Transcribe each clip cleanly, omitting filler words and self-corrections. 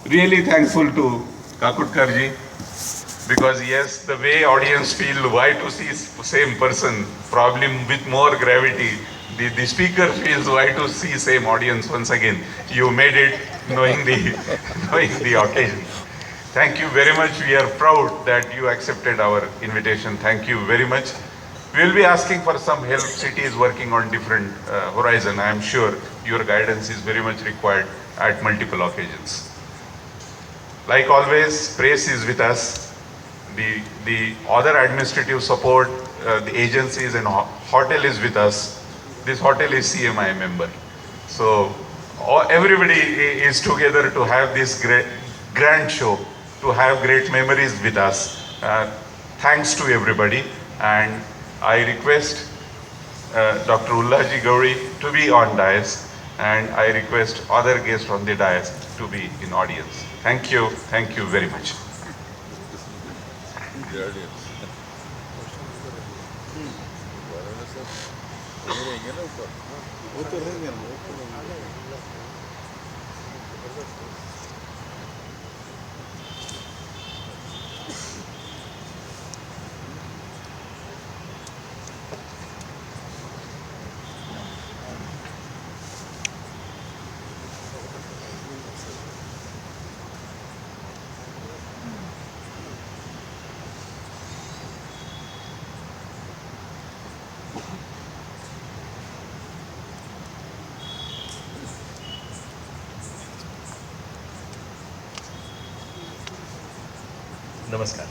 really thankful to Kakutkarji, because yes, the way audience feel why to see same person, probably with more gravity, the speaker feels why to see same audience once again. You made it knowing the knowing the occasion. Thank you very much. We are proud that you accepted our invitation. Thank you very much. We will be asking for some help. City is working on different horizon. I am sure your guidance is very much required at multiple occasions. Like always, praise is with us. The other administrative support, the agencies and hotel is with us. This hotel is CMI member. So everybody is together to have this great grand show, to have great memories with us. Thanks to everybody, and I request Dr. Ullaji Gauri to be on dais, and I request other guests on the dais to be in audience. Thank you very much. नमस्कार.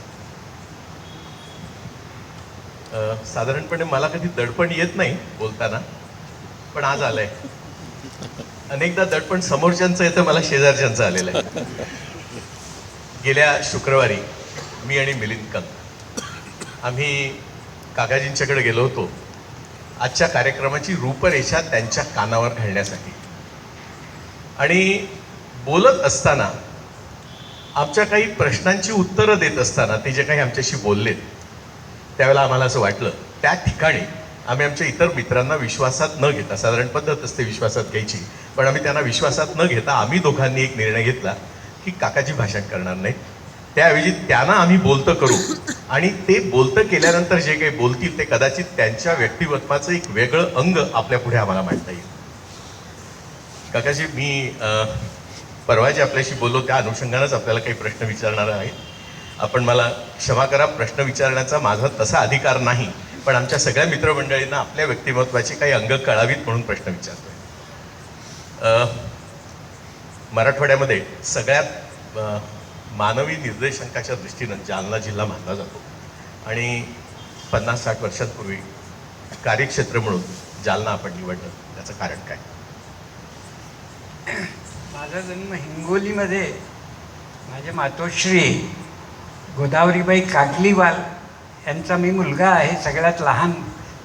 साधारणपणे मला कधी दडपण येत नाही बोलताना, पण आज आलंय. अनेकदा दडपण समोरच्यांचं येतं, मला शेजारच्यांचं आलेलं आहे. गेल्या शुक्रवारी मी आणि मिलिंद कंक आम्ही काकाजींच्याकडे गेलो होतो आजच्या कार्यक्रमाची रूपरेषा त्यांच्या कानावर घालण्यासाठी. आणि बोलत असताना आमच्या काही प्रश्नांची उत्तरं देत असताना ते जे काही आमच्याशी बोललेत त्यावेळेला आम्हाला असं वाटलं त्या ठिकाणी आम्ही आमच्या इतर मित्रांना विश्वासात न घेता, साधारण पद्धत असते विश्वासात घ्यायची, पण आम्ही त्यांना विश्वासात न घेता आम्ही दोघांनी एक निर्णय घेतला की काकाजी भाषण करणार नाही. त्याऐवजी त्यांना आम्ही बोलतं करू, आणि ते बोलतं केल्यानंतर जे काही बोलतील ते कदाचित त्यांच्या व्यक्तिमत्वाचं एक वेगळं अंग आपल्या पुढे आम्हाला मांडता येईल. काकाजी, मी परवा जे आपल्याशी बोललो त्या अनुषंगानंच आपल्याला काही प्रश्न विचारणार आहे. आपण मला क्षमा करा, प्रश्न विचारण्याचा माझा तसा अधिकार नाही, पण आमच्या सगळ्या मित्रमंडळींना आपल्या व्यक्तिमत्वाचे काही अंग कळावीत म्हणून प्रश्न विचारतोय. मराठवाड्यामध्ये सगळ्यात मानवी निर्देशांकाच्या दृष्टीनं जालना जिल्हा मानला जातो, आणि 50-60 वर्षांपूर्वी कार्यक्षेत्र म्हणून जालना आपण निवडलं. त्याचं कारण काय? माझा जन्म हिंगोलीमध्ये. माझे मातोश्री गोदावरीबाई कागलीवाल यांचा मी मुलगा आहे, सगळ्यात लहान.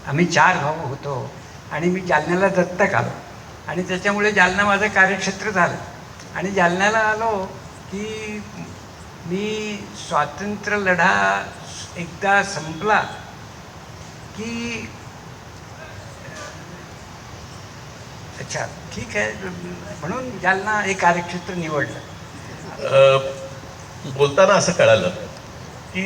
आम्ही 4 भाऊ होतो, आणि मी जालन्याला दत्तक आलो, आणि त्याच्यामुळे जालना माझं कार्यक्षेत्र झालं. आणि जालन्याला आलो की मी स्वातंत्र्य लढा एकदा संपला की अच्छा ठीक आहे म्हणून जालना हे कार्यक्षेत्र निवडलं. बोलताना असं कळालं की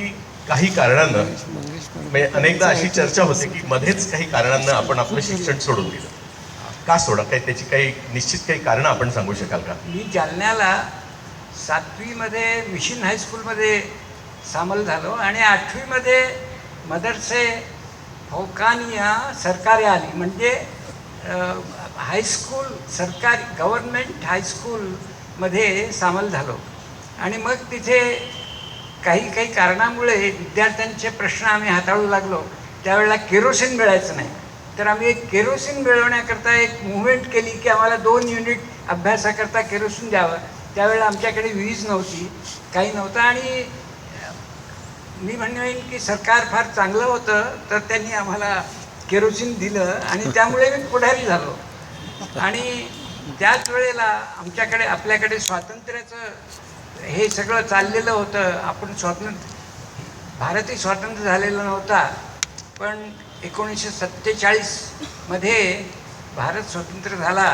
काही कारणानं, म्हणजे अनेकदा अशी चर्चा होते की मध्येच काही कारणानं आपण आपलं शिक्षण सोडून दिलं. का सोडा? काही त्याची काही निश्चित काही कारणं आपण सांगू शकाल का? मी जालन्याला 7वीमध्ये मिशन हायस्कूलमध्ये सामील झालो, आणि 8वीमध्ये मदरसे फौकानिया सरकारी आली, म्हणजे हायस्कूल सरकारी गव्हर्नमेंट हायस्कूलमध्ये सामील झालो. आणि मग तिथे काही कारणामुळे विद्यार्थ्यांचे प्रश्न आम्ही हाताळू लागलो. त्यावेळेला केरोसिन मिळायचं नाही, तर आम्ही एक केरोसिन मिळवण्याकरता एक मुवमेंट केली की आम्हाला 2 युनिट अभ्यासाकरता केरोसिन द्यावं. त्यावेळेला आमच्याकडे वीज नव्हती, काही नव्हतं, आणि मी म्हणेन की सरकार फार चांगलं होतं, तर त्यांनी आम्हाला केरोसिन दिलं, आणि त्यामुळे मी पुढारी झालो. आणि त्याच वेळेला आपल्याकडे स्वातंत्र्याचं हे सगळं चाललेलं होतं. आपण भारतही स्वतंत्र झालेला नव्हता, पण 1947 मध्ये भारत स्वतंत्र झाला,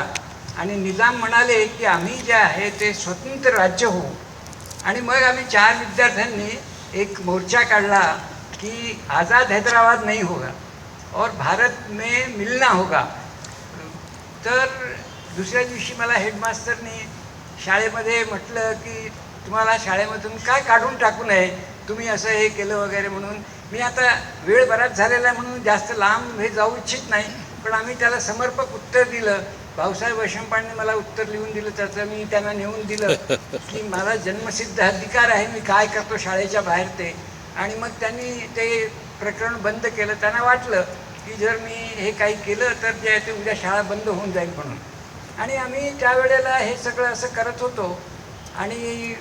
आणि निजाम म्हणाले की आम्ही जे आहे ते स्वतंत्र राज्य होऊ. आणि मग आम्ही 4 विद्यार्थ्यांनी एक मोर्चा काढला की आज़ाद हैदराबाद नहीं होगा और भारत में मिलना होगा. तर दुसऱ्या दिवशी मला हेडमास्टरनी शाळेमध्ये म्हटलं की तुम्हाला शाळेमधून काय काढून टाकू नये, तुम्ही असं हे केलं वगैरे म्हणून. मी आता वेळ बराच झालेला आहे म्हणून जास्त लांब हे जाऊ इच्छित नाही, पण आम्ही त्याला समर्पक उत्तर दिलं. भाऊसाहेब वैशंपाळने मला उत्तर लिहून दिलं, त्याचं मी त्यांना नेऊन दिलं की मला जन्मसिद्ध अधिकार आहे, मी काय करतो शाळेच्या बाहेर ते. आणि मग त्यांनी ते प्रकरण बंद केलं. त्यांना वाटलं की जर मी हे काही केलं तर जे आहे ते उद्या शाळा बंद होऊन जाईल म्हणून. आणि आम्ही त्यावेळेला हे सगळं असं करत होतो. आणि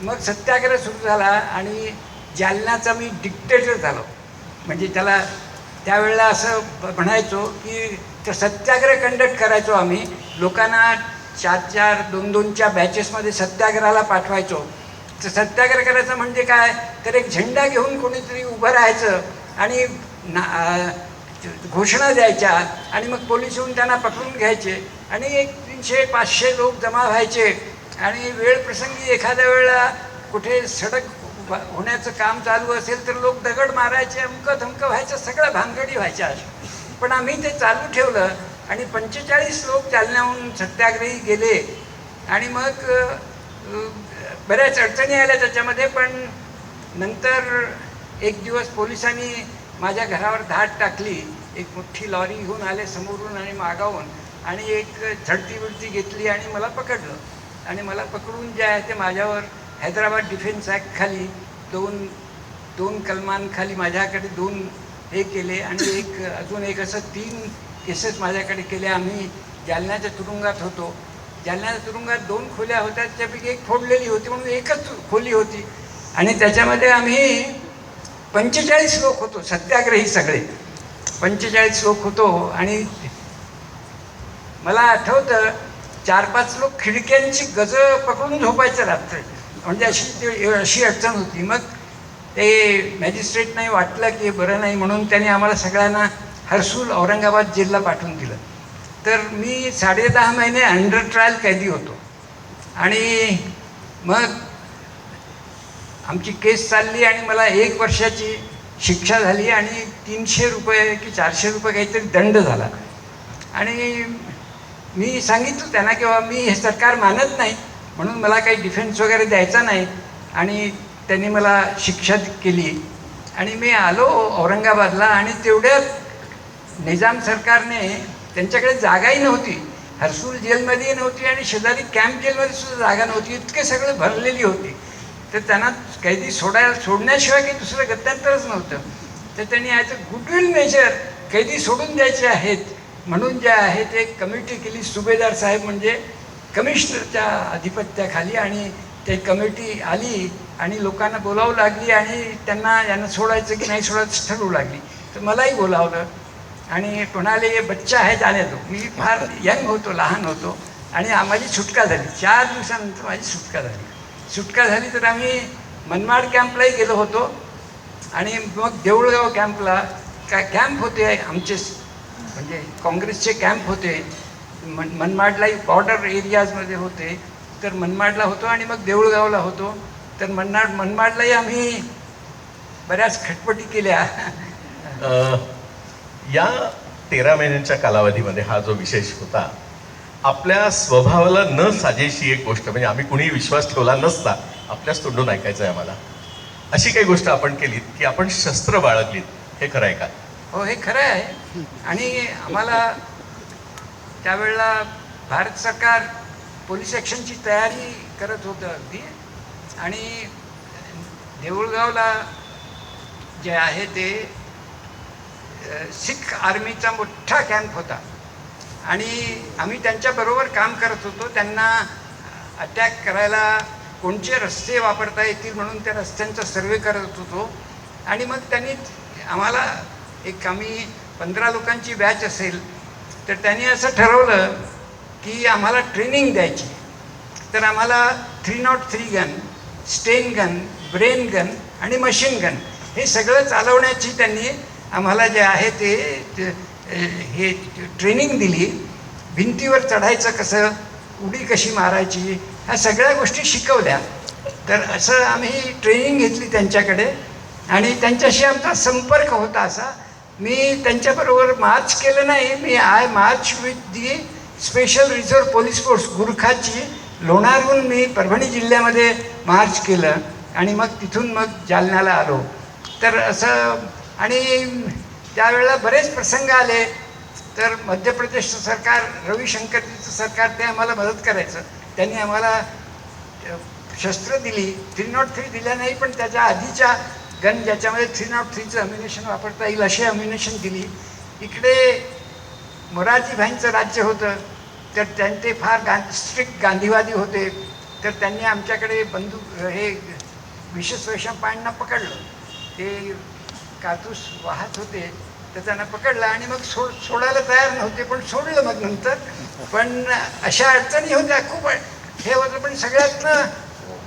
मग सत्याग्रह सुरू झाला आणि जालन्याचा मी डिक्टेटर झालो. म्हणजे त्याला त्यावेळेला असं म्हणायचो की तर सत्याग्रह कंडक्ट करायचो आम्ही. लोकांना 4-4, 2-2च्या बॅचेसमध्ये सत्याग्रहाला पाठवायचो. तर सत्याग्रह करायचं म्हणजे काय, तर एक झेंडा घेऊन कोणीतरी उभं राहायचं आणि घोषणा द्यायच्या आणि मग पोलीस येऊन त्यांना पकडून घ्यायचे आणि 300-500 लोक जमा व्हायचे. आणि वेळ प्रसंगी एखाद्या वेळेला कुठे सडक होण्याचं काम चालू असेल तर लोक दगड मारायचे, अमकं धमकं व्हायचं, सगळ्या भानगडी व्हायच्या. पण आम्ही ते चालू ठेवलं आणि 45 लोक जालन्याहून सत्याग्रही गेले. आणि मग बऱ्याच अडचणी आल्या त्याच्यामध्ये. पण नंतर एक दिवस पोलिसांनी माझ्या घरावर धाड टाकली. एक मोठी लॉरी घेऊन आले समोरून आणि मागावून आणि एक झडती बिडती घेतली आणि मला पकडलं. आणि मला पकडून जे आहे ते माझ्यावर हैदराबाद डिफेन्स ॲक्ट खाली दोन कलमांखाली माझ्याकडे 2 हे केले आणि अजून एक असं 3 केसेस माझ्याकडे केले. आम्ही जालन्याच्या तुरुंगात होतो. जालन्याच्या तुरुंगात 2 खोल्या होत्या, त्यापैकी एक फोडलेली होती म्हणून एकच खोली होती. आणि त्याच्यामध्ये आम्ही 45 लोक होतो, सत्याग्रही सगळे 45 लोक होतो. आणि मला आठवतं 4-5 लोक खिडक्यांची गजं पकडून झोपायचं रात्री. म्हणजे अशी अडचण होती. मग ते मॅजिस्ट्रेटनाही वाटलं की बरं नाही म्हणून त्यांनी आम्हाला सगळ्यांना हर्सूल औरंगाबाद जेलला पाठवून दिलं. तर मी 10.5 महिने अंडर ट्रायल कैदी होतो. आणि मग आमची केस चालली आणि मला 1 वर्षाची शिक्षा झाली आणि 300 रुपये की 400 रुपये काहीतरी दंड झाला. आणि मी सांगितलं त्यांना की मी हे सरकार मानत नाही म्हणून मला काही डिफेन्स वगैरे द्यायचा नाही. आणि त्यांनी मला शिक्षा केली. आणि मी आलो औरंगाबादला आणि तेवढ्यात निजाम सरकारने, त्यांच्याकडे जागाही नव्हती, हर्सूल जेलमध्येही नव्हती आणि शेजारी कॅम्प जेलमध्ये सुद्धा जागा नव्हती, इतके सगळे भरलेली होती. तर त्यांना कैदी सोडण्याशिवाय काही दुसरं गत्यंतरच नव्हतं. तर त्यांनी ॲज अ गुडविल मेजर कैदी सोडून द्यायचे आहेत म्हणून जे आहे ते एक कमिटी केली. सुभेदार साहेब म्हणजे कमिशनरच्या आधिपत्याखाली. आणि ते कमिटी आली आणि लोकांना बोलावं लागली आणि त्यांना यांना सोडायचं की नाही सोडायचं ठरवू लागली. तर मलाही बोलावलं आणि म्हणाले ये बच्चा आहे जाने दो. मी फार यंग होतो, लहान होतो. आणि माझी सुटका झाली. 4 दिवसानंतर माझी सुटका झाली. तर आम्ही मनमाड कॅम्पलाही गेलो होतो. आणि मग देऊळगाव कॅम्पला कॅम्प होते आमचे, म्हणजे काँग्रेसचे कॅम्प होते. मनमाडलाही बॉर्डर एरियाजमध्ये होते. तर मनमाडला होतो आणि मग देऊळगावला होतो. तर मनमाडलाही आम्ही बऱ्याच खटपटी केल्या. या 13 महिन्यांच्या कालावधीमध्ये हा जो विशेष होता, आपल्या स्वभावाला न साजेशी एक गोष्ट, म्हणजे आम्ही कुणीही विश्वास ठेवला नसता, आपल्याच तोंडून ऐकायचं आहे आम्हाला, अशी काही गोष्ट आपण केलीत की आपण शस्त्र बाळगलीत. हे खरं आहे का? हो, हे खरं आहे. आणि आम्हाला त्यावेळेला भारत सरकार पोलीस ॲक्शनची तयारी करत होतं अगदी. आणि देऊळगावला जे आहे ते सिख आर्मीचा मोठा कॅम्प होता आणि आम्ही त्यांच्याबरोबर काम करत होतो. त्यांना अटॅक करायला कोणते रस्ते वापरता येतील म्हणून त्या रस्त्यांचा सर्वे करत होतो. आणि मग त्यांनी आम्हाला आम्ही 15 लोकांची बॅच असेल तर त्यांनी असं ठरवलं की आम्हाला ट्रेनिंग द्यायची. तर आम्हाला 303 gun, Sten gun, brain gun आणि मशीन गन हे सगळं चालवण्याची त्यांनी आम्हाला जे आहे ते हे ट्रेनिंग दिली. भिंतीवर चढायचं कसं, उडी कशी मारायची, ह्या सगळ्या गोष्टी शिकवल्या. तर असं आम्ही ट्रेनिंग घेतली त्यांच्याकडे आणि त्यांच्याशी आमचा संपर्क होता असा. मी त्यांच्याबरोबर मार्च केलं नाही, मी I march with the special reserve police force गुरखाची लोणारहून मी परभणी जिल्ह्यामध्ये मार्च केलं आणि मग तिथून मग जालन्याला आलो. तर असं आणि त्यावेळेला बरेच प्रसंग आले. तर मध्य प्रदेशचं सरकार, रविशंकरजीचं सरकार, ते आम्हाला मदत करायचं. त्यांनी आम्हाला शस्त्र दिली, 303 दिल्या नाही पण त्याच्या आधीच्या गन ज्याच्यामध्ये 303चं अम्युनेशन वापरता येईल अशी अम्युनेशन दिली. इकडे मोरारजीभाईंचं राज्य होतं, तर ते फार स्ट्रिक्ट गांधीवादी होते. तर त्यांनी आमच्याकडे बंदूक हे विशेष वैशंपायनना पकडलं. ते कातूस वाहत होते, तर त्यांना पकडलं आणि मग सोडायला तयार नव्हते, पण सोडलं मग नंतर. पण अशा अडचणी होत्या खूप. हे होतं पण सगळ्यातनं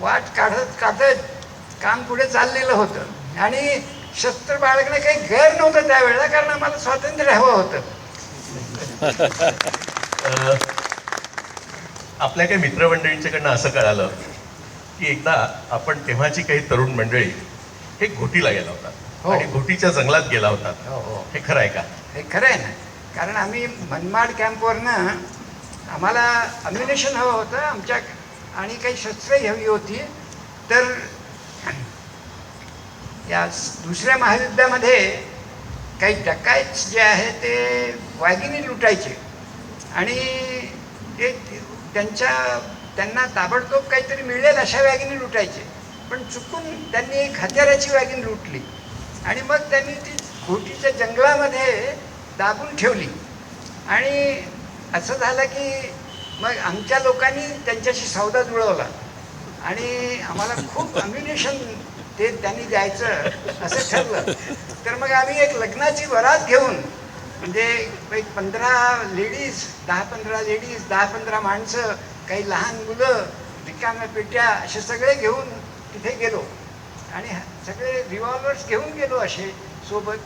वाट काढत काम पुढे चाललेलं होतं. आणि शस्त्र बाळगणं काही गैर नव्हतं त्यावेळेला, कारण आम्हाला स्वातंत्र्य हवं होतं. आपल्या काही मित्रमंडळींच्याकडनं असं कळालं की एकदा आपण तेव्हाची काही तरुण मंडळी हे घोटीला गेला होता. हो. आणि घोटीच्या जंगलात गेला होता. हो. हे खरं आहे का? हे खरं आहे ना, कारण आम्ही मनमाड कॅम्पवरनं आम्हाला अम्युनेशन हवं होतं आमच्या आणि काही शस्त्रही हवी होती. तर या दुसऱ्या महायुद्धामध्ये काही डकायत जे आहे ते वाघिणी लुटायचे आणि ते त्यांना ताबडतोब काहीतरी मिळेल अशा वाघिणी लुटायचे. पण चुकून त्यांनी एक हत्याराची वाघीण लुटली आणि मग त्यांनी ती घोटीच्या जंगलामध्ये दाबून ठेवली. आणि असं झालं की मग आमच्या लोकांनी त्यांच्याशी सौदा जुळवला आणि आम्हाला खूप अम्युनेशन ते त्यांनी द्यायचं असं ठरलं. तर मग आम्ही एक लग्नाची वरात घेऊन, म्हणजे एक 15 लेडीज, 10-15 लेडीज, 10-15 माणसं, काही लहान मुलं, रिकाम्या पेट्या असे सगळे घेऊन तिथे गेलो आणि सगळे रिव्हॉल्वर्स घेऊन गेलो असे सोबत.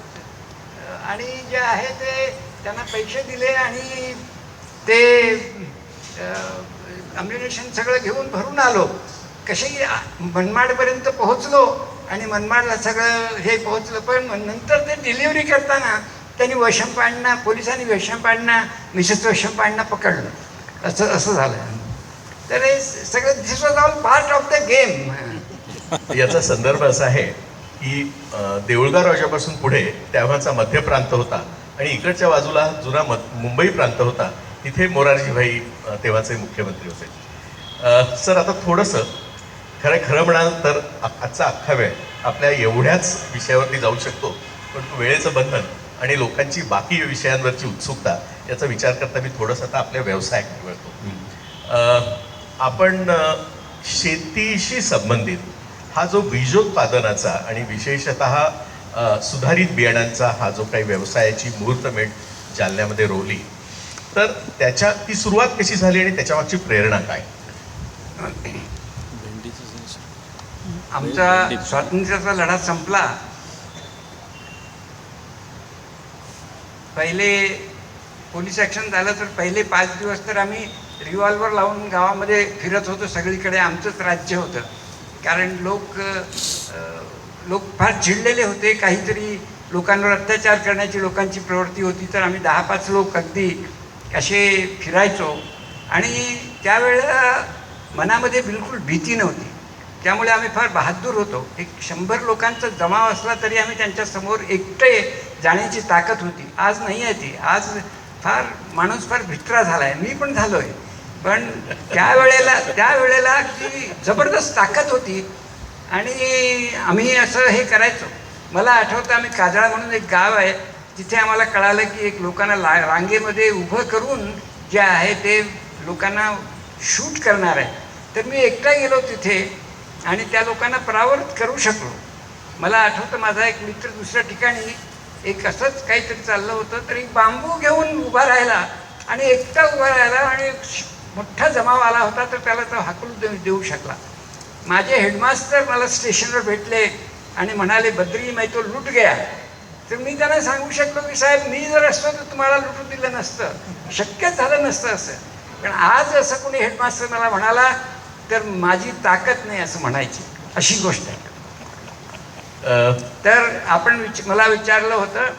आणि जे आहे ते त्यांना पैसे दिले आणि ते अम्युनेशन सगळं घेऊन भरून आलो. कसेही मनमाडपर्यंत पोहोचलो आणि मनमाडला सगळं हे पोहोचलं. पण नंतर ते डिलिव्हरी करताना त्यांनी वैशंपायनना, पोलिसांनी वैशंपायनना, मिसेस वैशंपायनना पकडलं. असं झालं. तर हे सगळं this was all part of the game. याचा संदर्भ असा आहे की देऊळगाव राजापासून पुढे तेव्हाचा मध्य प्रांत होता आणि इकडच्या बाजूला जुना मुंबई प्रांत होता. तिथे मोरारजीभाई तेव्हाचे मुख्यमंत्री होते. सर, आता थोडंसं खरं म्हणाल तर आजचा अख्खा वेळ आपल्या एवढ्याच विषयावरती जाऊ शकतो, पण वेळेचं बंधन आणि लोकांची बाकी विषयांवरची उत्सुकता याचा विचार करता मी थोडंसं आता आपल्या व्यवसायाकडे वळतो. आपण शेतीशी संबंधित हा जो बीजोत्पादनाचा आणि विशेषतः सुधारित बियाणांचा हा जो काही व्यवसायाची मुहूर्तमेढ जालन्यामध्ये रोवली, तर ती सुरुवात कशी झाली आणि त्याच्यामागची प्रेरणा काय? आमचा स्वातंत्र्याचा लढा संपला. पहिले पोलीस ॲक्शन झालं तर पहिले 5 दिवस तर आम्ही रिव्हॉल्वर लावून गावामध्ये फिरत होतो. सगळीकडे आमचंच राज्य होतं. कारण लोक फार चिडलेले होते. काहीतरी लोकांवर अत्याचार करण्याची लोकांची प्रवृत्ती होती. तर आम्ही 10-5 लोक अगदी असे फिरायचो आणि त्यावेळेला मनामध्ये बिलकुल भीती नव्हती. त्यामुळे आम्ही फार बहादूर होतो. एक 100 लोकांचा जमाव असला तरी आम्ही त्यांच्यासमोर एकटे जाण्याची ताकद होती. आज नाही आहे ती. आज माणूस फार भित्रा झाला आहे. मी पण झालो आहे. पण त्यावेळेला ती जबरदस्त ताकद होती आणि आम्ही असं हे करायचो. मला आठवतं, आम्ही काजळा म्हणून एक गाव आहे, तिथे आम्हाला कळालं की एक लोकांना रांगेमध्ये उभं करून जे आहे ते लोकांना शूट करणार आहे. तर मी एकटा गेलो तिथे आणि त्या लोकांना परावृत्त करू शकलो. मला आठवतं, माझा एक मित्र दुसऱ्या ठिकाणी एक असंच काहीतरी चाललं होतं, तर एक बांबू घेऊन उभा राहिला आणि एकटा उभा राहिला आणि मोठा जमाव आला होता, तर त्याला तो हाकलून देऊ शकला. माझे हेडमास्टर मला स्टेशनवर भेटले आणि म्हणाले, बद्री मैं तो लुट गया. तर मी त्यांना सांगू शकलो की साहेब, मी जर असतो तर तुम्हाला लुटू दिलं नसतं. शक्यच झालं नसतं असं. पण आज असं कोणी हेडमास्टर मला म्हणाला तर माझी ताकद नाही असं म्हणायची, अशी गोष्ट आहे. तर आपण मला विचारलं होतं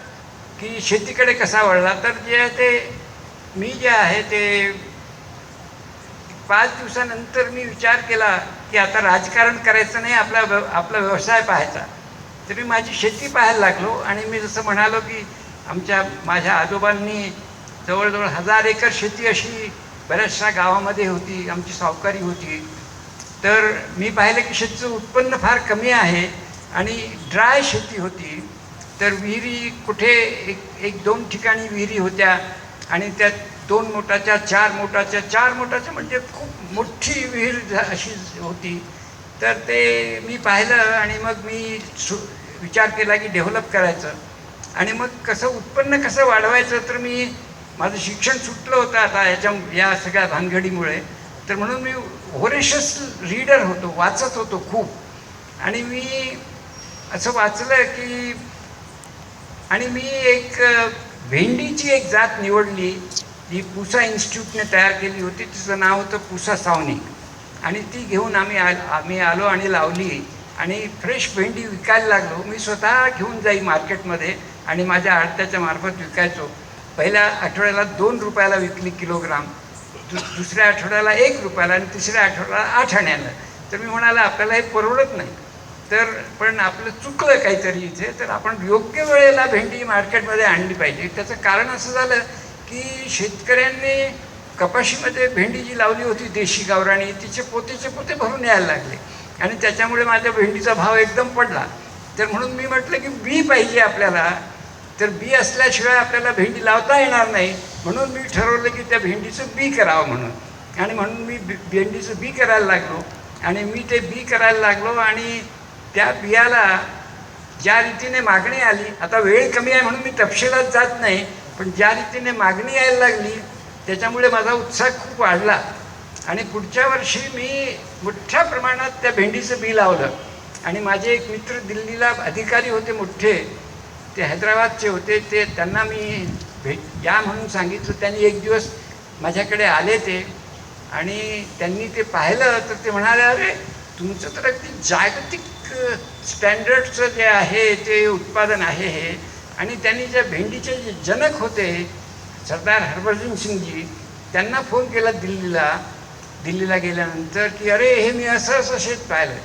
की शेतीकडे कसा वळला, तर जे आहे ते मी जे आहे ते 5 दिवसानंतर मी विचार केला की आता राजकारण करायचं नाही, आपला व्यवसाय पाहायचा. तर मी माझी शेती पाहायला लागलो आणि मी जसं म्हणालो की माझ्या आजोबांनी जवळजवळ 1000 एकर शेती अशी बऱ्याचशा गावामध्ये होती, आमची सावकारी होती. तर मी पाहिलं की शेतीचं उत्पन्न फार कमी आहे आणि ड्राय शेती होती. तर विहिरी कुठे एक दोन ठिकाणी विहिरी होत्या आणि त्यात 2 मोटाच्या 4 मोटाच्या म्हणजे खूप मोठी विहीर अशी होती. तर ते मी पाहिलं आणि मग मी विचार केला की डेव्हलप करायचं आणि मग उत्पन्न कसं वाढवायचं. तर माझं शिक्षण सुटलं होतं आता या सगळ्या भानगडीमुळे. तर म्हणून मी व्होरेशियस रीडर होतो, वाचत होतो खूप. आणि मी असं वाचलं की आणि मी एक भेंडीची एक जात निवडली जी पुसा इन्स्टिट्यूटने तयार केली होती. तिचं नाव होतं पुसा सावनी. आणि ती घेऊन आम्ही आलो आणि लावली आणि फ्रेश भेंडी विकायला लागलो. मी स्वतः घेऊन जाई मार्केटमध्ये आणि माझ्या आडत्याच्या मार्फत विकायचो. पहिल्या आठवड्याला 2 रुपयाला विकली किलोग्राम, दुसऱ्या आठवड्याला 1 रुपयाला आणि तिसऱ्या आठवड्याला 8 आण्याला. तर मी म्हणाला आपल्याला हे परवडत नाही. तर पण आपलं चुकलं काहीतरी इथे. तर आपण योग्य वेळेला भेंडी मार्केटमध्ये आणली पाहिजे. त्याचं कारण असं झालं की शेतकऱ्यांनी कपाशीमध्ये भेंडी जी लावली होती देशी गावराणी, तिचे पोते भरून यायला लागले आणि त्याच्यामुळे माझ्या भेंडीचा भाव एकदम पडला. तर म्हणून मी म्हटलं की बी पाहिजे आपल्याला. तर बी असल्याशिवाय आपल्याला भेंडी लावता येणार नाही. म्हणून मी ठरवलं की त्या भेंडीचं बी करावं म्हणून. आणि म्हणून मी भेंडीचं बी करायला लागलो आणि मी ते बी करायला लागलो आणि त्या बियाला ज्या रीतीने मागणी आली, आता वेळ कमी आहे म्हणून मी तपशिलात जात नाही, पण ज्या रीतीने मागणी यायला लागली त्याच्यामुळे माझा उत्साह खूप वाढला. आणि पुढच्या वर्षी मी मोठ्या प्रमाणात त्या भेंडीचं बी लावलं. आणि माझे एक मित्र दिल्लीला अधिकारी होते मोठे, ते हैदराबादचे होते. त्यांना मी या म्हणून सांगितलं. त्यांनी एक दिवस माझ्याकडे आले ते आणि त्यांनी ते पाहिलं. तर ते म्हणाले अरे तुमचं तर अगदी जागतिक स्टँडर्डचं जे आहे ते उत्पादन आहे हे. आणि त्यांनी ज्या भेंडीचे जे जनक होते सरदार हरभजन सिंगजी, त्यांना फोन केला दिल्लीला गेल्यानंतर की अरे हे मी असं शेत पाहिलं.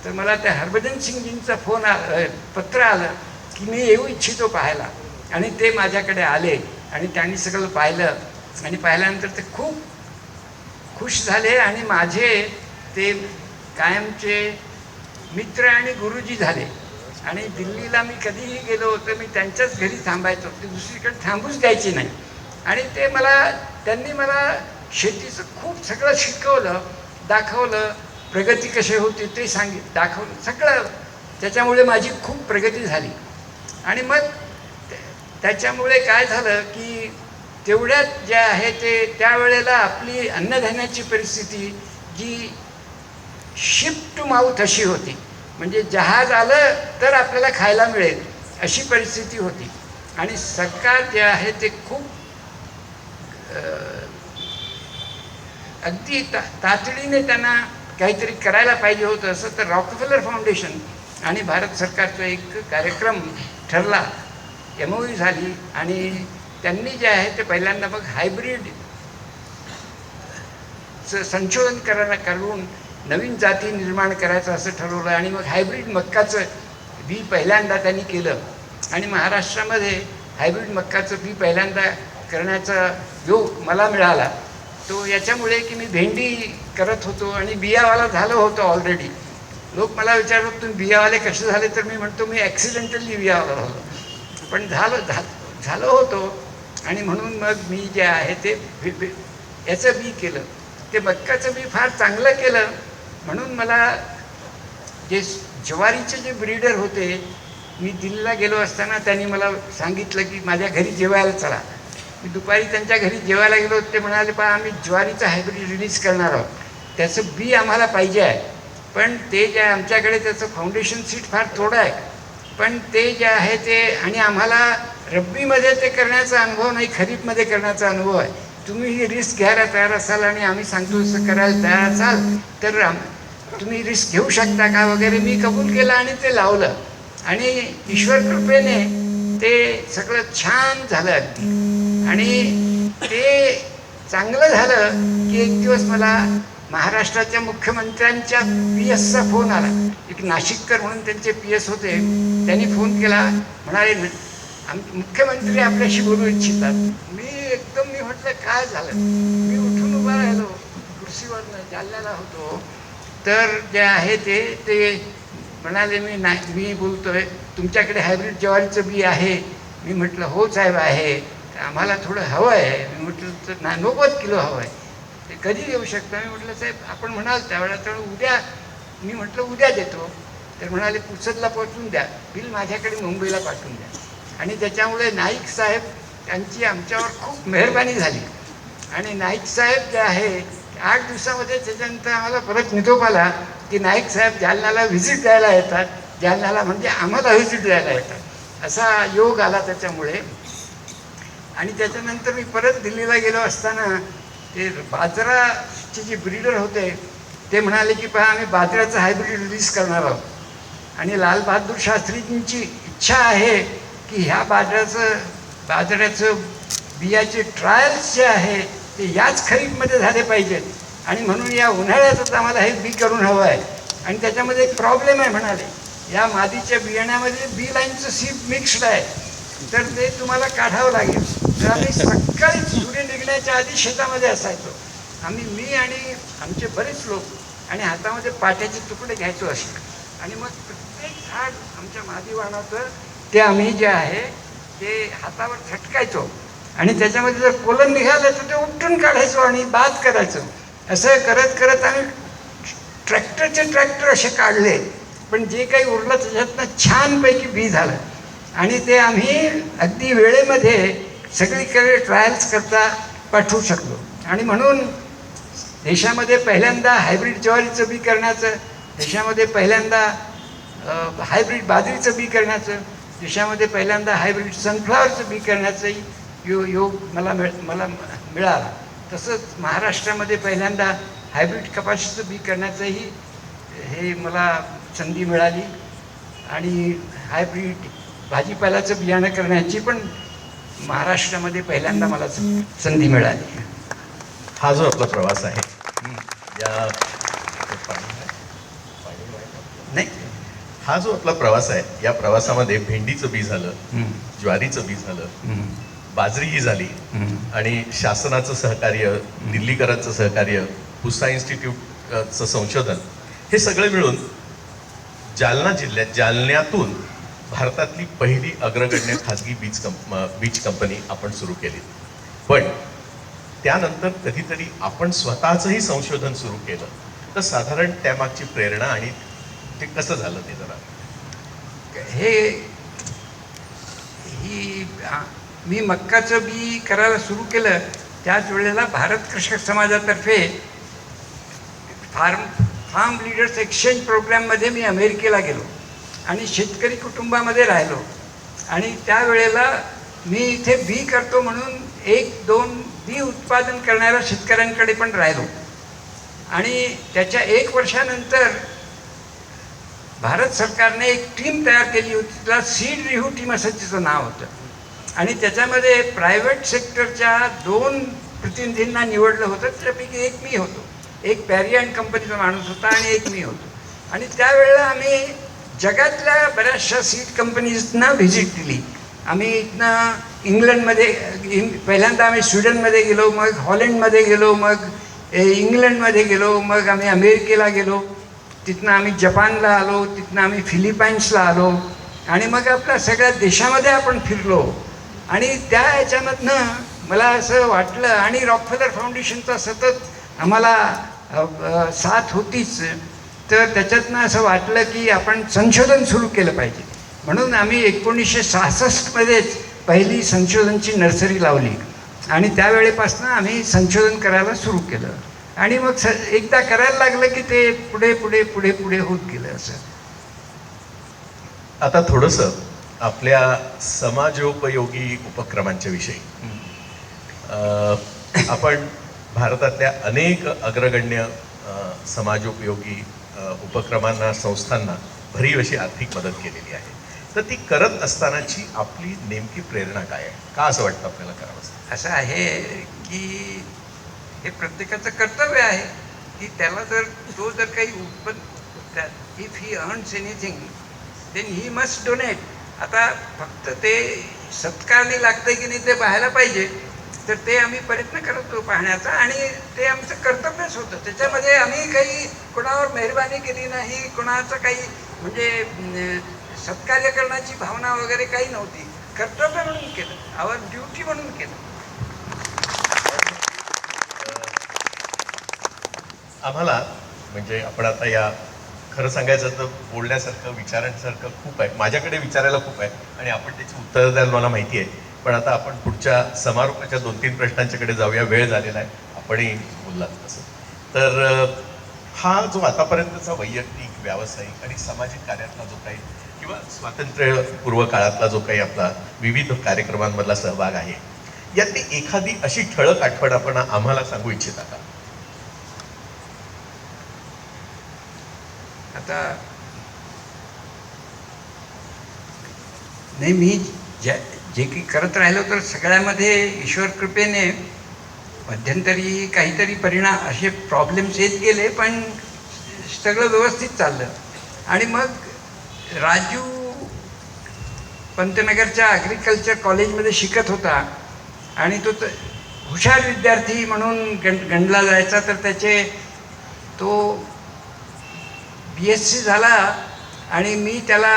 तर मला त्या हरभजन सिंगजींचा पत्र आलं की मी येऊ इच्छितो पाहायला. आणि ते माझ्याकडे आले आणि त्यांनी सगळं पाहिलं आणि पाहिल्यानंतर ते खूप खुश झाले आणि माझे ते कायमचे मित्र आणि गुरुजी झाले. आणि दिल्लीला मी कधीही गेलो तर मी त्यांच्याच घरी थांबायचो, ते दुसरीकडे थांबूच द्यायचे नाही. आणि त्यांनी मला शेतीचं खूप सगळं शिकवलं, दाखवलं, प्रगती कशी होती ते दाखवलं सगळं. त्याच्यामुळे माझी खूप प्रगती झाली. आणि मग त्याच्यामुळे काय झालं की तेवढ्यात जे आहे ते त्यावेळेला आपली अन्नधान्याची परिस्थिती जी शिप टू माउथ अशी होती, म्हणजे जहाज आलं तर आपल्याला खायला मिळेल अशी परिस्थिती होती. आणि सरकार जे आहे ते खूप अगदी तातडीने त्यांना काहीतरी करायला पाहिजे होतं. असं तर रॉकफेलर फाउंडेशन आणि भारत सरकारचा एक कार्यक्रम ठरला, MOU झाली. आणि त्यांनी जे आहे ते पहिल्यांदा मग हायब्रिड संशोधन करून नवीन जाती निर्माण करायचं असं ठरवलं. आणि मग हायब्रिड मक्काचं बी पहिल्यांदा त्यांनी केलं. आणि महाराष्ट्रामध्ये हायब्रिड मक्काचं बी पहिल्यांदा करण्याचा योग मला मिळाला. तो याच्यामुळे की मी भेंडी करत होतो आणि बियावाला झालो होतो ऑलरेडी. लोक मला विचारतात तुम्ही बियावाले कसे झाले, तर मी म्हणतो मी ॲक्सिडेंटली बियावाला झालो, पण झालो होतो. आणि म्हणून मग मी जे आहे ते याचं बी केलं, ते मक्काचं बी फार चांगलं केलं. म्हणून मला जे ज्वारीचे जे ब्रीडर होते, मी दिल्लीला गेलो असताना त्यांनी मला सांगितलं की माझ्या घरी जेवायला चला. मी दुपारी त्यांच्या घरी जेवायला गेलो. ते म्हणाले पहा आम्ही ज्वारीचं हायब्रिड रिलीज करणार आहोत, त्याचं बी आम्हाला पाहिजे आहे. पण ते जे आहे आमच्याकडे त्याचं फाउंडेशन सीट फार थोडं आहे, पण ते जे आहे ते आणि आम्हाला रब्बीमध्ये ते करण्याचा अनुभव नाही, खरीपमध्ये करण्याचा अनुभव आहे. तुम्ही रिस्क घ्यायला तयार असाल आणि आम्ही सांगतो तसं करायला तयार असाल तर तुम्ही रिस्क घेऊ शकता का वगैरे. मी कबूल केलं आणि ते लावलं आणि ईश्वर कृपेने ते सगळं छान झालं अगदी. आणि ते चांगलं झालं की एक दिवस मला महाराष्ट्राच्या मुख्यमंत्र्यांच्या पी एसचा फोन आला. एक नाशिककर म्हणून त्यांचे पी एस होते. त्यांनी फोन केला, म्हणाले मुख्यमंत्री आपल्याशी बोलू इच्छितात. मी म्हटलं काय झालं. मी उठून उभा राहिलो कुर्सीवरनं, जालन्याला होतो. तर जे आहे ते म्हणाले मी बोलतोय तुमच्याकडे हायब्रिड ज्वारीचं बी आहे. मी म्हटलं हो साहेब आहे, आम्हाला थोडं हवं आहे. मी म्हटलं तर 90 किलो हवं आहे. ते कधी देऊ शकता. मी म्हटलं साहेब आपण म्हणाल त्यावेळेला तर उद्या. मी म्हटलं उद्या देतो. तर म्हणाले पुसदला पोचवून द्या, बिल माझ्याकडे मुंबईला पाठवून द्या. आणि त्याच्यामुळे नाईक साहेब यांची आमच्यावर खूप मेहरबानी झाली. आणि नाईक साहेब जे आहे 8 दिवसामध्ये त्याच्यानंतर आम्हाला परत निरोप आला की नाईक साहेब जालन्याला व्हिजिट द्यायला येतात. जालन्याला म्हणजे आम्हाला व्हिजिट द्यायला येतात, असा योग आला त्याच्यामुळे. आणि त्याच्यानंतर मी परत दिल्लीला गेलो असताना ते बाजराचे जे ब्रीडर होते ते म्हणाले की पहा आम्ही बाजऱ्याचं हायब्रिड रिलीज करणार आहोत आणि लालबहादूर शास्त्रीजींची इच्छा आहे की ह्या बाजऱ्याचं बियाचे ट्रायल्स जे आहे ते याच खरीपमध्ये झाले पाहिजेत. आणि म्हणून या उन्हाळ्यातच आम्हाला हे बी करून हवं आहे. आणि त्याच्यामध्ये एक प्रॉब्लेम आहे म्हणाले, या मादीच्या बियाण्यामध्ये बी लाईनचं सीड मिक्स्ड आहे, तर ते तुम्हाला काढावं लागेल. तर आम्ही सकाळी सूर्य निघण्याच्या आधी शेतामध्ये असायचो. मी आणि आमचे बरेच लोक आणि हातामध्ये पाट्याचे तुकडे घ्यायचो असे. आणि मग प्रत्येक झाड आमच्या मादी वाणाचं ते आम्ही जे आहे ते हातावर झटकायचो. आणि त्याच्यामध्ये जर कोलम निघालं तर ते उपटून काढायचो आणि बाद करायचो. असं करत करत आम्ही ट्रॅक्टर असे काढले. पण जे काही उरलं त्याच्यातनं छानपैकी बी झालं. आणि ते आम्ही अगदी वेळेमध्ये सगळीकडे ट्रायल्स करता पाठवू शकलो. आणि म्हणून देशामध्ये पहिल्यांदा हायब्रिड ज्वारीचं बी करण्याचं, देशामध्ये पहिल्यांदा हायब्रिड बाजरीचं बी करण्याचं, देशामध्ये पहिल्यांदा हायब्रिड सनफ्लॉवरचं बी करण्याचंही योग मला मिळाला. तसंच महाराष्ट्रामध्ये पहिल्यांदा हायब्रिड कपाशीचं बी करण्याचंही हे मला संधी मिळाली. आणि हायब्रिड भाजीपाल्याचं बियाणं करण्याची पण महाराष्ट्रामध्ये पहिल्यांदा मला संधी मिळाली. हा जो आपला प्रवास आहे या नाही, हा जो आपला प्रवास आहे या प्रवासामध्ये भेंडीचं बी झालं, ज्वारीचं बी झालं, बाजरीही झाली आणि शासनाचं सहकार्य, दिल्लीकरांचं सहकार्य, पुसा इन्स्टिट्यूटचं संशोधन, हे सगळे मिळून जालना जिल्ह्यात, जालन्यातून भारतातली पहिली अग्रगण्य खाजगी बीज कंपनी आपण सुरू केली. पण त्यानंतर कधीतरी आपण स्वतःचंही संशोधन सुरू केलं. तर साधारण त्यामागची प्रेरणा आणि ते कसं झालं ते जरा. मी मक्काचं बी करायला सुरू केलं त्याच वेळेला भारत कृषक समाजातर्फे फार्म लीडर्स एक्सचेंज प्रोग्राममध्ये मी अमेरिकेला गेलो आणि शेतकरी कुटुंबामध्ये राहिलो. आणि त्यावेळेला मी इथे बी करतो म्हणून 1-2 बी उत्पादन करणाऱ्या शेतकऱ्यांकडे पण राहिलो. आणि त्याच्या 1 वर्षानंतर भारत सरकारने एक टीम तयार केली होती, तिला सीड रिहू टीम असं तिचं नाव होतं. आणि त्याच्यामध्ये प्रायव्हेट सेक्टरच्या 2 प्रतिनिधींना निवडलं होतं. त्यापैकी एक मी होतो, एक पॅरियन कंपनीचा माणूस होता आणि एक मी होतो. आणि त्यावेळेला आम्ही जगातल्या बऱ्याचशा सीड कंपनीजना व्हिजिट दिली. आम्ही इथनं इंग्लंडमध्ये पहिल्यांदा आम्ही स्वीडनमध्ये गेलो, मग हॉलंडमध्ये गेलो, मग इंग्लंडमध्ये गेलो, मग आम्ही अमेरिकेला गेलो, तिथनं आम्ही जपानला आलो, तिथनं आम्ही फिलिपाईन्सला आलो आणि मग आपल्या सगळ्या देशामध्ये आपण फिरलो. आणि त्या ह्याच्यामधनं मला असं वाटलं आणि रॉकफेलर फाउंडेशनचा सतत आम्हाला साथ होतीच. तर त्याच्यातनं असं वाटलं की आपण संशोधन सुरू केलं पाहिजे. म्हणून आम्ही 1966मध्येच पहिली संशोधनची नर्सरी लावली आणि त्यावेळेपासून आम्ही संशोधन करायला सुरू केलं. आणि मग एकदा करायला लागलं की ते पुढे पुढे पुढे पुढे होत गेलं. असं आता थोडंसं आपल्या समाजोपयोगी उपक्रमांच्या विषयी आपण भारतातल्या अनेक अग्रगण्य समाजोपयोगी उपक्रमांना, संस्थांना भरीव अशी आर्थिक मदत केलेली आहे. तर ती करत असतानाची आपली नेमकी प्रेरणा काय आहे? का असं वाटतं आपल्याला करावं? असं आहे की हे प्रत्येकाचं कर्तव्य आहे की त्याला तो जर काही उत्पन्न, if he earns anything then he must donate. आता फक्त ते सत्कारणी लागतं की नाही ते पाहायला पाहिजे, तर ते आम्ही प्रयत्न करतो पाहण्याचा, आणि ते आमचं कर्तव्यच होतं. त्याच्यामध्ये आम्ही काही कोणावर मेहरबानी केली नाही, कोणाचं काही म्हणजे सत्कार्य करण्याची भावना वगैरे काही नव्हती. कर्तव्य म्हणून केलं, आवर ड्युटी म्हणून केलं. आम्हाला म्हणजे आपण आता या खरं सांगायचं तर बोलण्यासारखं, विचारण्यासारखं खूप आहे, माझ्याकडे विचारायला खूप आहे, आणि आपण त्याची उत्तरं द्यायला मला माहिती आहे. पण आता आपण पुढच्या समारोपाच्या 2-3 प्रश्नांच्याकडे जाऊया. वेळ झालेला आहे, आपणही बोललात तसं. तर हा जो आतापर्यंतचा वैयक्तिक, व्यावसायिक आणि सामाजिक कार्यातला जो काही किंवा स्वातंत्र्यपूर्व काळातला जो काही आपला विविध कार्यक्रमांमधला सहभाग आहे, यातली एखादी अशी ठळक आठवण आपण आम्हाला सांगू इच्छिता का? आता नाही, मी जे काही करत राहिलो तर सगळ्यामध्ये ईश्वर कृपेने मध्यंतरी काहीतरी परिणाम असे प्रॉब्लेम्स येत गेले, पण सगळं व्यवस्थित चाललं. आणि मग राजू पंतनगरच्या ॲग्रिकल्चर कॉलेजमध्ये शिकत होता, आणि तो हुशार विद्यार्थी म्हणून गणला जायचा. तर तो BSc झाला, आणि मी त्याला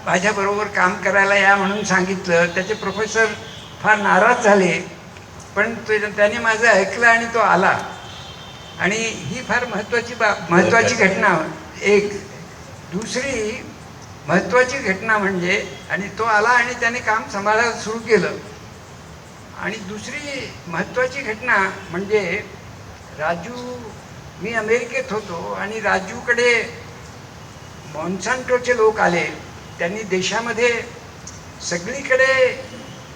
माझ्याबरोबर काम करायला या म्हणून सांगितलं. त्याचे प्रोफेसर फार नाराज झाले, पण त्याने माझं ऐकलं आणि तो आला. आणि ही फार महत्त्वाची घटना. एक दुसरी महत्त्वाची घटना म्हणजे, आणि तो आला आणि त्याने काम सांभाळायला सुरू केलं. आणि दुसरी महत्त्वाची घटना म्हणजे मी अमेरिकेत होतो, आणि राजूकडे मॉन्सांटोचे लोक आले. त्यांनी देशामध्ये सगळीकडे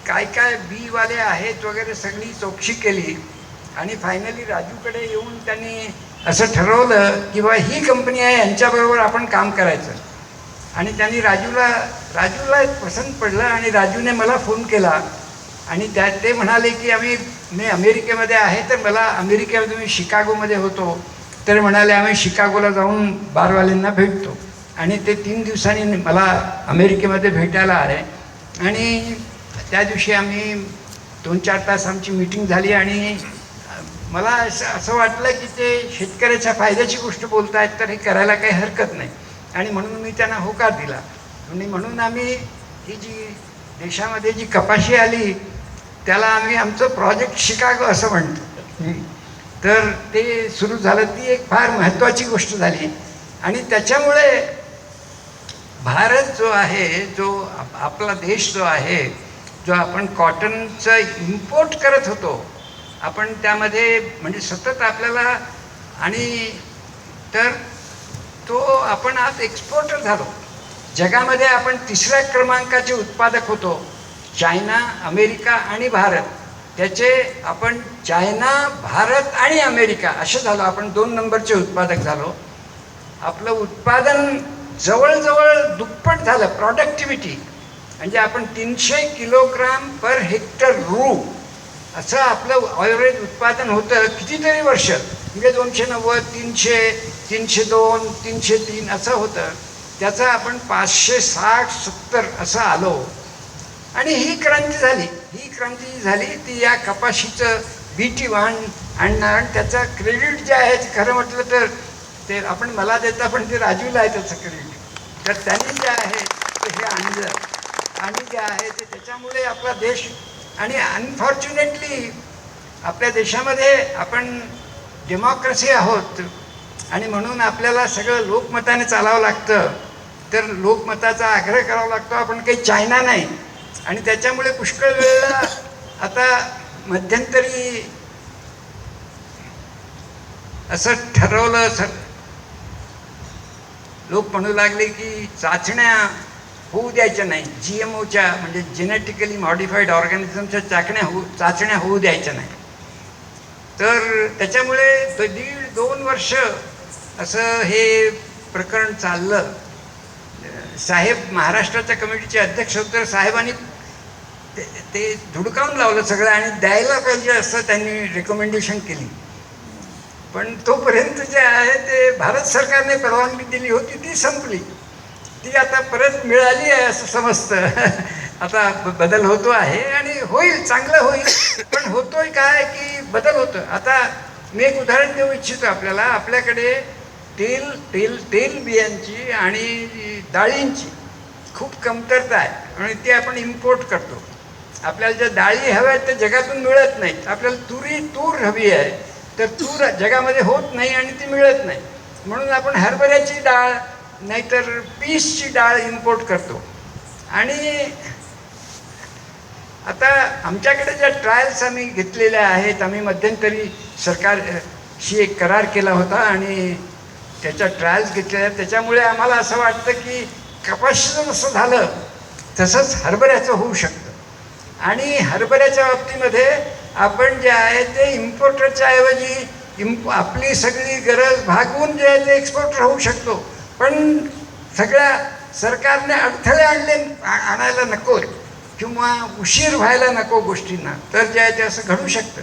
काय काय बीवाले आहेत वगैरे सगळी चौकशी केली, आणि फायनली राजूकडे येऊन त्यांनी असं ठरवलं की बा ही कंपनी आहे, यांच्याबरोबर आपण काम करायचं. आणि त्यांनी राजूला पसंत पडलं, आणि राजूने मला फोन केला, आणि ते म्हणाले की मी अमेरिकेमध्ये आहे, तर मला अमेरिकेमध्ये मी शिकागोमध्ये होतो, तर म्हणाले आम्ही शिकागोला जाऊन बारवाल्यांना भेटतो. आणि ते 3 दिवसांनी मला अमेरिकेमध्ये भेटायला आले. आणि त्या दिवशी आम्ही 2-4 तास आमची मीटिंग झाली, आणि मला असं वाटलं की ते शेतकऱ्याच्या फायद्याची गोष्ट बोलत आहेत, तर हे करायला काही हरकत नाही. आणि म्हणून मी त्यांना होकार दिला. आणि म्हणून आम्ही ही जी देशामध्ये जी कपाशी आली त्याला आम्ही आमचं प्रोजेक्ट शिकागो असं म्हणतो. तर ते सुरू झालं. ती एक फार महत्त्वाची गोष्ट झाली. आणि त्याच्यामुळे भारत जो आहे, जो आपला देश जो आहे, जो आपण कॉटनचं इम्पोर्ट करत होतो, आपण त्यामध्ये म्हणजे सतत आपल्याला, आणि तर तो आपण आज एक्सपोर्टर झालो. जगामध्ये आपण 3ऱ्या क्रमांकाचे उत्पादक होतो. चायना, अमेरिका आणि भारत. त्याचे आपण चायना, भारत आणि अमेरिका असे झालो. आपण 2 नंबरचे उत्पादक झालो. आपलं उत्पादन जवळजवळ दुप्पट झालं. प्रॉडक्टिव्हिटी म्हणजे आपण 300 किलोग्राम पर हेक्टर रू असं आपलं ॲव्हरेज उत्पादन होतं कितीतरी वर्ष. म्हणजे 290, 300, 302, 303 असं होतं. त्याचं आपण 560-70 असं आलो. आणि ही क्रांती झाली ती या कपाशीचं बीटी वाहन आणणार. आणि त्याचं क्रेडिट जे आहे ते खरं म्हटलं तर ते आपण मला देता, पण ते राजूला आहे त्याचं क्रेडिट. तर त्यांनी जे आहे ते हे आणलं, आणि जे आहे ते त्याच्यामुळे आपला देश. आणि अनफॉर्च्युनेटली आपल्या देशामध्ये आपण डेमोक्रेसी आहोत, आणि म्हणून आपल्याला सगळं लोकमताने चालावं लागतं. तर लोकमताचा आग्रह करावा लागतो. आपण काही चायना नाही. आणि त्याच्यामुळे पुष्कळ वेळेला आता मध्यंतरी असं ठरवलं, लोक म्हणू लागले की चाचण्या होऊ द्यायच्या नाही. GMOच्या म्हणजे जेनेटिकली मॉडिफाईड ऑर्गॅनिझमच्या चाचण्या होऊ द्यायच्या नाही. तर त्याच्यामुळे 1.5-2 वर्ष असं हे प्रकरण चाललं. साहेब महाराष्ट्राच्या कमिटीचे अध्यक्ष होते, तर साहेबांनी ते धुडकावून लावलं सगळं आणि द्यायला पाहिजे असं त्यांनी रेकमेंडेशन केली. पण तोपर्यंत जे आहे ते भारत सरकारने परवानगी दिली होती ती संपली. ती आता परत मिळाली आहे असं समजतं. आता बदल होतो आहे आणि होईल, चांगलं होईल. पण होतोय काय की बदल होतं. आता मी एक उदाहरण देऊ इच्छितो आपल्याला. आपल्याकडे तेल बियांची आणि डाळींची खूप कमतरता आहे आणि ती आपण इम्पोर्ट करतो. आपल्याला ज्या डाळी हव्या आहेत त्या जगातून मिळत नाहीत. आपल्याला तूर हवी आहे, तर तूर जगामध्ये होत नाही आणि ती मिळत नाही. म्हणून आपण हरभऱ्याची डाळ नाहीतर पीसची डाळ इम्पोर्ट करतो. आणि आता आमच्याकडे ज्या ट्रायल्स आम्ही घेतलेल्या आहेत, आम्ही मध्यंतरी सरकारशी एक करार केला होता आणि त्याच्या ट्रायल्स घेतलेल्या. त्याच्यामुळे आम्हाला असं वाटतं की कपाशीचं जसं झालं तसंच हरभऱ्याचं होऊ शकतं. आणि हरभऱ्याच्या बाबतीमध्ये आपण जे आहे ते इम्पोर्टरच्या ऐवजी आपली सगळी गरज भागवून जे आहे ते एक्सपोर्टर होऊ शकतो. पण सगळ्या सरकारने अडथळे आणायला नको किंवा उशीर व्हायला नको गोष्टींना, तर जे आहे ते असं घडू शकतं.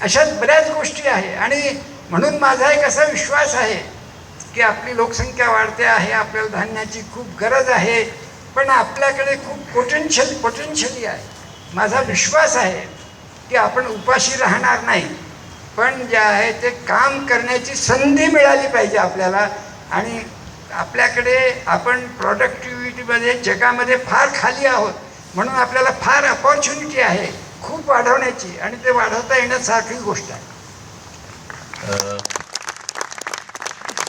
अशाच बऱ्याच गोष्टी आहे. आणि म्हणून माझा एक असा विश्वास आहे की आपली लोकसंख्या वाढते आहे, आपल्याला धान्याची खूप गरज आहे, पण आपल्याकडे खूप पोटेन्शियली आहे. माझा विश्वास आहे की आपण उपाशी राहणार नाही, पण जे आहे ते काम करण्याची संधी मिळाली पाहिजे आपल्याला. आणि आपल्याकडे आपण प्रोडक्टिव्हिटीमध्ये जगामध्ये फार खाली आहोत, म्हणून आपल्याला फार अपॉर्च्युनिटी आहे खूप वाढवण्याची, आणि ते वाढवता येण्यासारखी गोष्ट आहे.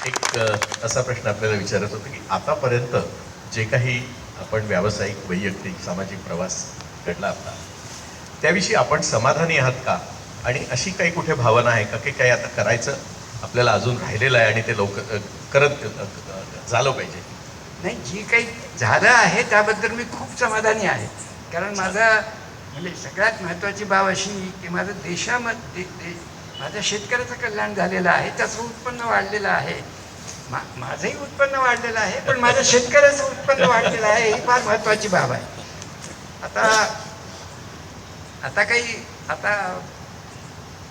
एक असा प्रश्न आपल्याला विचारत होतो की आतापर्यंत जे काही आपण व्यावसायिक, वैयक्तिक, सामाजिक प्रवास घडला आपला, त्याविषयी आपण समाधानी आहात का? आणि अशी काही कुठे भावना आहे का की काही आता करायचं आपल्याला अजून राहिलेलं आहे आणि ते करत झालं पाहिजे? नाही, जी काही झालं आहे त्याबद्दल मी खूप समाधानी आहे. कारण माझा म्हणजे सगळ्यात महत्त्वाची बाब अशी की माझं देशामध्ये माझ्या शेतकऱ्याचं कल्याण झालेलं आहे, त्याचं उत्पन्न वाढलेलं आहे, माझंही उत्पन्न वाढलेलं आहे, पण माझ्या शेतकऱ्याचं उत्पन्न वाढलेलं आहे, ही फार महत्त्वाची बाब आहे. आता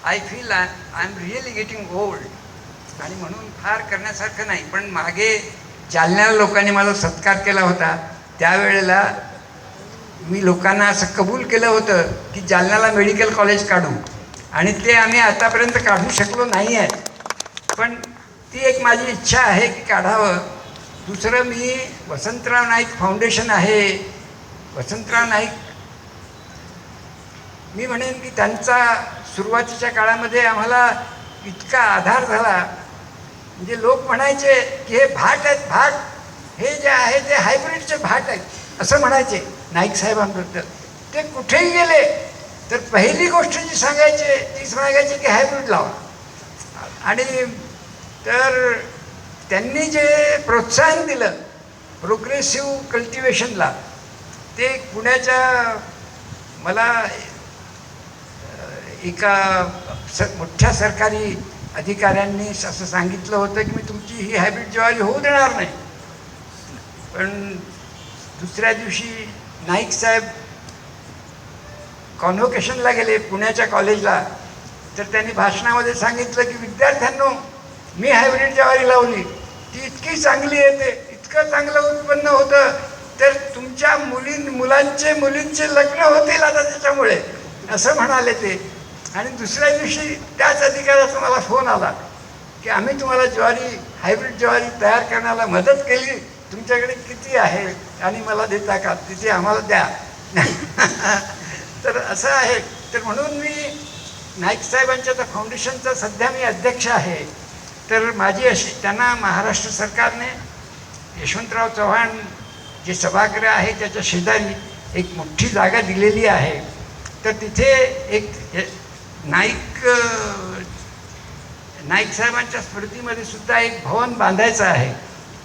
I feel I am really getting old, आणि म्हणून फार करण्यासारखं नाही. पण मागे जालन्याला लोकांनी मला सत्कार केला होता, त्यावेळेला मी लोकांना असं कबूल केलं होतं की जालन्याला मेडिकल कॉलेज काढू, आणि ते आम्ही आतापर्यंत काढू शकलो नाही आहे. पण ती एक माझी इच्छा आहे की काढावं. दुसरं, मी वसंतराव नाईक फाउंडेशन आहे, वसंतराव नाईक, मी म्हणेन की त्यांचा सुरुवातीच्या काळामध्ये आम्हाला इतका आधार झाला. म्हणजे लोक म्हणायचे की हे भाट आहेत, भाट हे जे आहे ते हायब्रिडचे भाट आहेत असं म्हणायचे नाईक साहेबांबद्दल. ते कुठेही गेले तर पहिली गोष्ट जी सांगायची की हायब्रिड लावा. आणि तर त्यांनी जे प्रोत्साहन दिलं प्रोग्रेसिव्ह कल्टिवेशनला, ते पुण्याच्या मला एका मोठ्या सरकारी अधिकाऱ्यांनी असं सांगितलं होतं की मी तुमची ही हायब्रिड ज्वारी होऊ देणार नाही. पण दुसऱ्या दिवशी नाईक साहेब कॉन्व्होकेशनला गेले पुण्याच्या कॉलेजला, तर त्यांनी भाषणामध्ये सांगितलं की विद्यार्थ्यांनो, मी हायब्रिड ज्वारी लावली, ती इतकी चांगली येते, इतकं चांगलं उत्पन्न होतं, तर तुमच्या मुलींचे लग्न होतील आता त्याच्यामुळे, असं म्हणाले ते. आणि दुसऱ्या दिवशी त्याच अधिकाऱ्याचा मला फोन आला की आम्ही तुम्हाला हायब्रिड ज्वारी तयार करण्याला मदत केली, तुमच्याकडे किती आहे आणि मला देता का, तिथे आम्हाला द्या. तर असं आहे. तर म्हणून मी नाईक साहेबांच्या त्या फाउंडेशनचा सध्या मी अध्यक्ष आहे. तर माझी अशी, त्यांना महाराष्ट्र सरकारने यशवंतराव चव्हाण जे सभागृह आहे त्याच्या शेजारी एक मोठी जागा दिलेली आहे. तर तिथे एक नाईक साहेबांच्या स्मृतीमध्ये सुद्धा एक भवन बांधायचं आहे.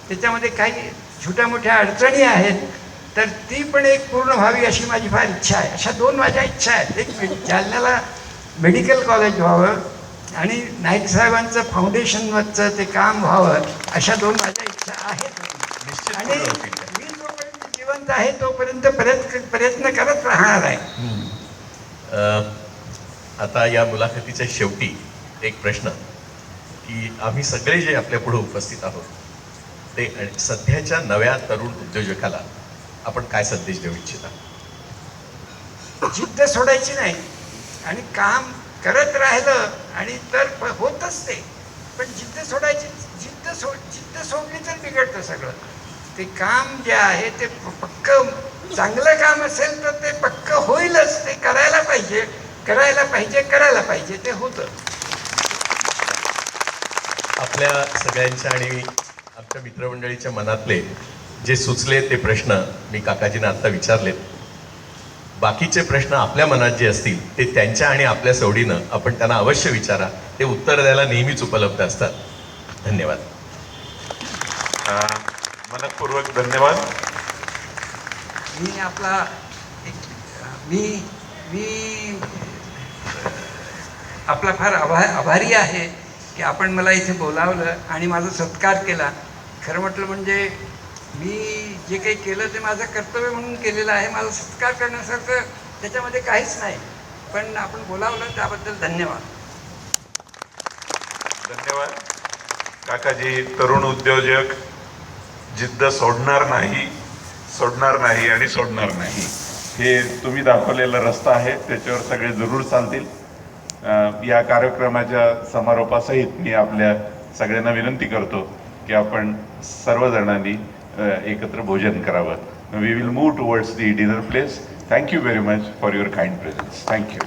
त्याच्यामध्ये काही छोट्या मोठ्या अडचणी आहेत, तर ती पण एक पूर्ण व्हावी अशी माझी फार इच्छा आहे. अशा दोन माझ्या इच्छा आहेत. एक जालन्याला मेडिकल कॉलेज व्हावं आणि नाईक साहेबांचं फाउंडेशनवरचं ते काम व्हावं अशा दोन माझ्या इच्छा आहेत. निश्चित आणि पूर्ण होतील त्या. मी जोपर्यंत जिवंत आहे तोपर्यंत प्रयत्न करत राहणार आहे. आता या मुलाखतीच्या शेवटी एक प्रश्न की आम्ही सगळे जे आपल्या पुढे उपस्थित आहोत ते सध्याच्या नव्या तरुण उद्योजकाला आपण काय संदेश देऊ इच्छिता? जिद्द सोडायची नाही आणि काम करत राहिलं आणि तर होतच ते. पण जिद्द सोडायची, जिद्द सोडली तर बिघडतं सगळं. ते काम जे आहे ते पक्क चांगलं काम असेल तर ते पक्क होईलच. ते करायला पाहिजे ते होतं. आपल्या सगळ्यांच्या आणि आमच्या मित्रमंडळीच्या मनातले जे सुचले ते प्रश्न मी काकाजींना आत्ता विचारलेत. बाकीचे प्रश्न आपल्या मनात जे असतील ते त्यांच्या आणि आपल्या सवडीनं आपण त्यांना अवश्य विचारा. ते उत्तर द्यायला नेहमीच उपलब्ध असतात. धन्यवाद. मनपूर्वक धन्यवाद. मी आपला मी आपला फार आभारी आहे की आपण मला इथे बोलावलं आणि माझा सत्कार केला. खरं म्हटलं म्हणजे मी जे काही केलं ते माझं कर्तव्य म्हणून केलेलं आहे. माझा सत्कार करण्यासारखं त्याच्यामध्ये काहीच नाही. पण आपण बोलावलं त्याबद्दल धन्यवाद. धन्यवाद. काकाजी तरुण उद्योजक, जिद्द सोडणार नाही आणि सोडणार नाही. हे तुम्ही दाखवलेला रस्ता आहे, त्याच्यावर सगळे जरूर चालतील. या कार्यक्रमाच्या समारोपासहित मी आपल्या सगळ्यांना विनंती करतो की आपण सर्वजणांनी एकत्र भोजन करावं. We will move towards the dinner place. Thank you very much for your kind presence. Thank you.